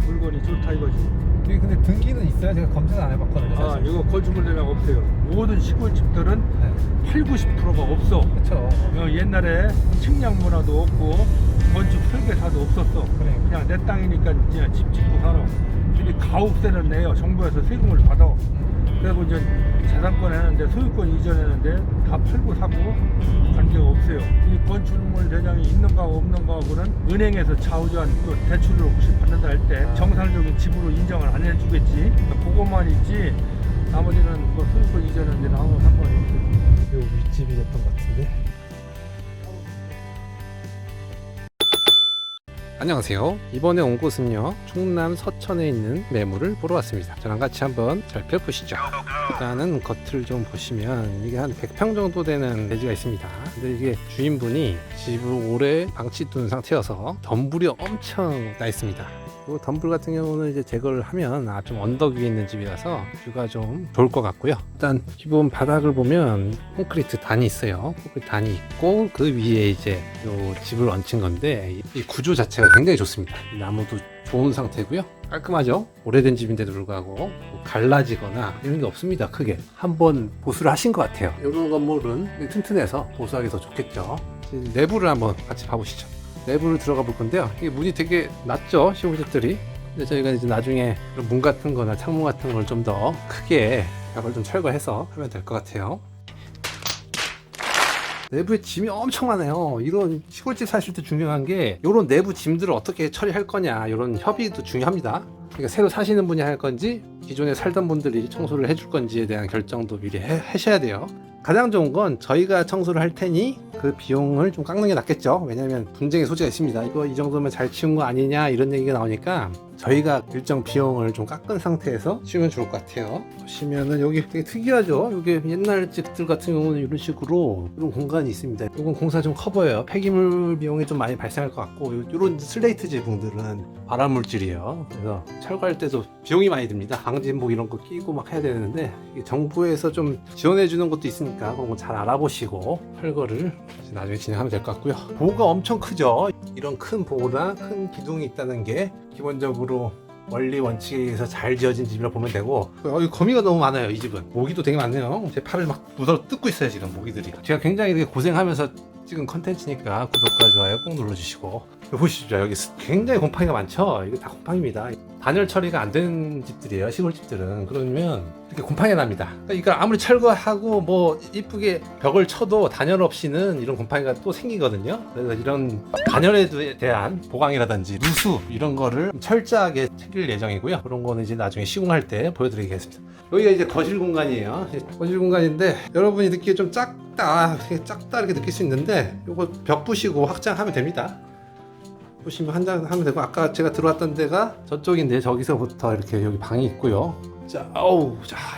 물건이 좋다 이거지. 이게 근데 등기는 있어요? 제가 검색을 안 해봤거든요. 아, 사실. 이거 건축물 대장 없어요. 모든 시골집들은 네. 8, 90%가 없어. 그렇죠. 옛날에 측량 문화도 없고 건축 설계사도 없었어. 그래. 그냥 내 땅이니까 그냥 집 짓고 살아. 근데 가옥세를 내요. 정부에서 세금을 받아. 그리고 이제 재산권 했는데 소유권 이전했는데 다 팔고 사고 관계가 없어요. 이 건축물 대장이 있는가 없는가하고는 은행에서 좌우지한 또 대출을 혹시 받는다 할 때 정상적인 집으로 인정을 안 해주겠지. 그거만 있지 나머지는 뭐 소유권 이전했는데 아무 상관이 없어요. 요 윗집이 됐던 것 같은데. 안녕하세요. 이번에 온 곳은요, 충남 서천에 있는 매물을 보러 왔습니다. 저랑 같이 한번 살펴보시죠. 일단은 겉을 좀 보시면 이게 한 100평 정도 되는 대지가 있습니다. 근데 이게 주인분이 집을 오래 방치 둔 상태여서 덤불이 엄청 나 있습니다. 이 덤불 같은 경우는 이제 제거를 하면 좀 언덕 위에 있는 집이라서 뷰가 좀 좋을 것 같고요. 일단 기본 바닥을 보면 콘크리트 단이 있어요. 콘크리트 단이 있고 그 위에 이제 요 집을 얹힌 건데 이 구조 자체가 굉장히 좋습니다. 나무도 좋은 상태고요. 깔끔하죠? 오래된 집인데도 불구하고 뭐 갈라지거나 이런 게 없습니다. 크게 한번 보수를 하신 것 같아요. 이런 건물은 튼튼해서 보수하기 더 좋겠죠. 내부를 한번 같이 봐보시죠. 내부를 들어가 볼 건데요. 이게 문이 되게 낮죠, 시골집들이. 근데 저희가 이제 나중에 문 같은 거나 창문 같은 걸 좀 더 크게 벽을 좀 철거해서 하면 될 것 같아요. 내부에 짐이 엄청 많아요. 이런 시골집 사실 때 중요한 게 이런 내부 짐들을 어떻게 처리할 거냐, 이런 협의도 중요합니다. 그러니까 새로 사시는 분이 할 건지 기존에 살던 분들이 청소를 해줄 건지에 대한 결정도 미리 하셔야 돼요. 가장 좋은 건 저희가 청소를 할 테니 그 비용을 좀 깎는 게 낫겠죠. 왜냐하면 분쟁의 소지가 있습니다. 이거 이 정도면 잘 치운 거 아니냐 이런 얘기가 나오니까 저희가 일정 비용을 좀 깎은 상태에서 치우면 좋을 것 같아요. 보시면은 여기 되게 특이하죠. 이게 옛날 집들 같은 경우는 이런 식으로 이런 공간이 있습니다. 이건 공사 좀 커 보여요. 폐기물 비용이 좀 많이 발생할 것 같고, 이런 슬레이트 제품들은 발암물질이에요. 그래서 철거할 때도 비용이 많이 듭니다. 방진복 이런 거 끼고 막 해야 되는데 이게 정부에서 좀 지원해 주는 것도 있으니까 그런 거 잘 알아보시고 철거를 나중에 진행하면 될 것 같고요. 보호가 엄청 크죠. 이런 큰 보호나 큰 기둥이 있다는 게 기본적으로 원리 원칙에서 잘 지어진 집이라고 보면 되고, 여기 거미가 너무 많아요. 이 집은 모기도 되게 많네요. 제 팔을 막 묻어 뜯고 있어요 지금 모기들이. 제가 굉장히 되게 고생하면서 찍은 컨텐츠니까 구독과 좋아요 꼭 눌러주시고. 보시죠, 여기 굉장히 곰팡이가 많죠. 이거 다 곰팡이입니다. 단열 처리가 안 된 집들이에요, 시골집들은. 그러면 이렇게 곰팡이가 납니다. 그러니까 이걸 아무리 철거하고 뭐 이쁘게 벽을 쳐도 단열 없이는 이런 곰팡이가 또 생기거든요. 그래서 이런 단열에 대한 보강이라든지 누수 이런 거를 철저하게 챙길 예정이고요. 그런 거는 이제 나중에 시공할 때 보여드리겠습니다. 여기가 이제 거실 공간이에요. 거실 공간인데 여러분이 느끼기에 좀 작다 이렇게 느낄 수 있는데 이거 벽 부시고 확장하면 됩니다. 보시면 한 장 하면 되고, 아까 제가 들어왔던 데가 저쪽인데 저기서부터 이렇게 여기 방이 있고요. 자,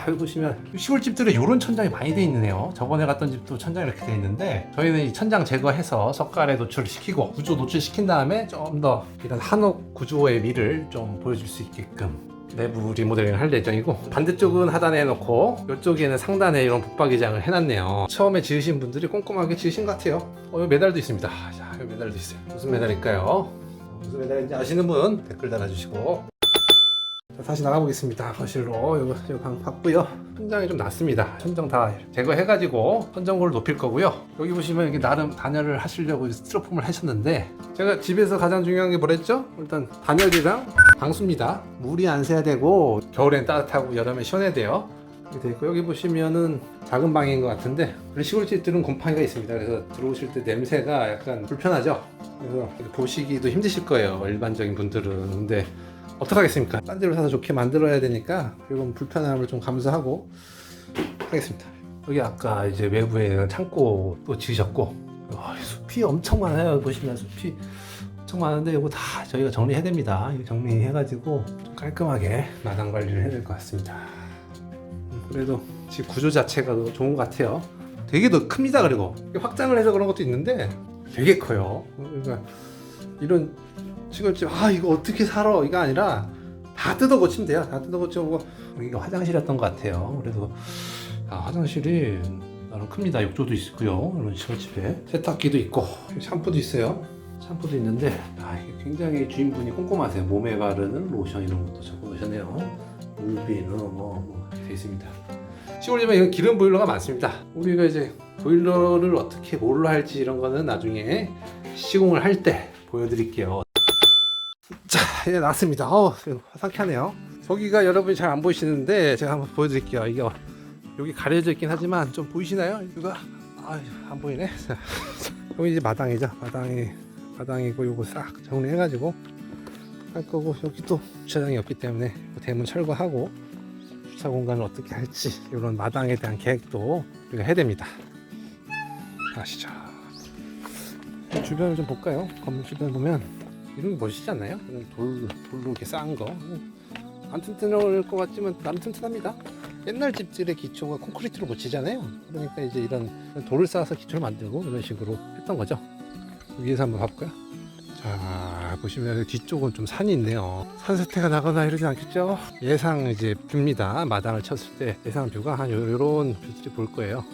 여기 보시면 시골집들은 이런 천장이 많이 돼 있네요. 저번에 갔던 집도 천장이 이렇게 돼 있는데 저희는 이 천장 제거해서 석가래 노출을 시키고 구조 노출시킨 다음에 좀 더 이런 한옥 구조의 미를 좀 보여줄 수 있게끔 내부 리모델링을 할 예정이고, 반대쪽은 하단에 해놓고 이쪽에는 상단에 이런 붙박이장을 해놨네요. 처음에 지으신 분들이 꼼꼼하게 지으신 것 같아요. 여기 메달도 있습니다. 자, 여기 메달도 있어요. 무슨 메달일까요? 무슨 메달인지 아시는 분 댓글 달아주시고. 자, 다시 나가보겠습니다. 거실로. 여기 방 봤고요. 천장이 좀 낮습니다. 천장 다 제거해가지고 천정고를 높일 거고요. 여기 보시면 이게 나름 단열을 하시려고 스티로폼을 하셨는데, 제가 집에서 가장 중요한 게 뭐랬죠? 일단 단열이랑 방수입니다. 물이 안 새야 되고 겨울엔 따뜻하고 여름에 시원해야 돼요. 이렇게 돼 있고, 여기 보시면은 작은 방인 것 같은데 시골집들은 곰팡이가 있습니다. 그래서 들어오실 때 냄새가 약간 불편하죠. 그래서 보시기도 힘드실 거예요, 일반적인 분들은. 근데 어떡하겠습니까? 딴 데로 사서 좋게 만들어야 되니까 이건 불편함을 좀 감수하고 하겠습니다. 여기 아까 이제 외부에 창고 또 지으셨고, 숲이 엄청 많아요. 보시면 숲이 엄청 많은데 이거 다 저희가 정리해야 됩니다. 이거 정리해가지고 좀 깔끔하게 마당 관리를 해야 될 것 같습니다. 그래도 집 구조 자체가 더 좋은 것 같아요. 되게 더 큽니다. 그리고 확장을 해서 그런 것도 있는데 되게 커요. 그러니까 이런 시골집 이거 어떻게 살아 이거 아니라 다 뜯어 고치면 돼요. 다 뜯어 고치고. 여기가 화장실이었던 것 같아요. 그래도 화장실이 나름 큽니다. 욕조도 있고요. 이런 시골집에 세탁기도 있고 샴푸도 있어요. 샴푸도 있는데 이게 굉장히 주인분이 꼼꼼하세요. 몸에 바르는 로션 이런 것도 적어 놓으셨네요. 물비누 뭐 이렇게 돼 있습니다. 시골집에 이건 기름 보일러가 많습니다. 우리가 이제 보일러를 어떻게 뭘로 할지 이런 거는 나중에 시공을 할 때 보여드릴게요. 자, 이제 나왔습니다. 화상하네요. 저기가 여러분이 잘 안 보이시는데 제가 한번 보여드릴게요. 이게 여기 가려져 있긴 하지만 좀 보이시나요? 이거 안 보이네. 자, 여기 이제 마당이죠. 마당이고 요거 싹 정리해가지고 할 거고, 여기 또 주차장이 없기 때문에 대문 철거하고 주차 공간을 어떻게 할지 이런 마당에 대한 계획도 우리가 해야 됩니다. 아시죠? 주변을 좀 볼까요? 건물 주변 보면 이런 게 멋있지 않나요? 이런 돌로 이렇게 쌓은 거. 안 튼튼할 것 같지만 나름 튼튼합니다. 옛날 집들의 기초가 콘크리트로 못 치잖아요. 그러니까 이제 이런 돌을 쌓아서 기초를 만들고 이런 식으로 했던 거죠. 위에서 한번 봐볼까요? 자, 보시면 뒤쪽은 좀 산이 있네요. 산사태가 나거나 이러지 않겠죠? 예상 이제 뷰입니다. 마당을 쳤을 때 예상 뷰가 한 요런 뷰들이 보일 거예요.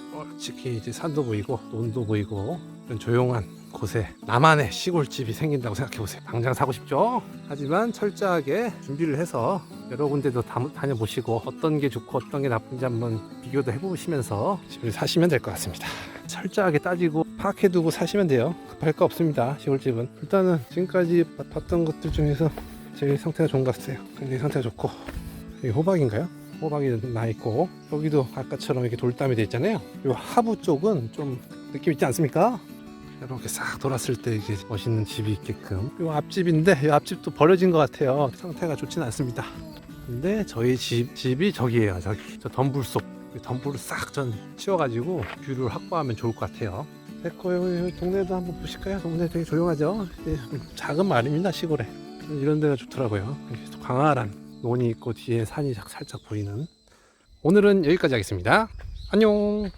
특히 이제 산도 보이고 논도 보이고 이런 조용한 곳에 나만의 시골집이 생긴다고 생각해보세요. 당장 사고 싶죠? 하지만 철저하게 준비를 해서 여러 군데도 다녀보시고 어떤 게 좋고 어떤 게 나쁜지 한번 비교도 해보시면서 집을 사시면 될 것 같습니다. 철저하게 따지고 파악해두고 사시면 돼요. 급할 거 없습니다. 시골집은. 일단은 지금까지 봤던 것들 중에서 제일 상태가 좋은 것 같아요. 굉장히 상태가 좋고, 여기 호박인가요? 호박이 나 있고, 여기도 아까처럼 이렇게 돌담이 돼 있잖아요. 이 하부 쪽은 좀 느낌 있지 않습니까? 이렇게 싹 돌았을 때 이제 멋있는 집이 있게끔. 이 앞집인데 이 앞집도 버려진 것 같아요. 상태가 좋지는 않습니다. 근데 저희 집이 저기예요. 저 덤불 속. 덤불을 싹 전 치워가지고 뷰를 확보하면 좋을 것 같아요. 됐고, 여기 동네도 한번 보실까요? 동네 되게 조용하죠? 작은 마을입니다, 시골에. 이런 데가 좋더라고요. 광활한 논이 있고 뒤에 산이 살짝 보이는. 오늘은 여기까지 하겠습니다. 안녕.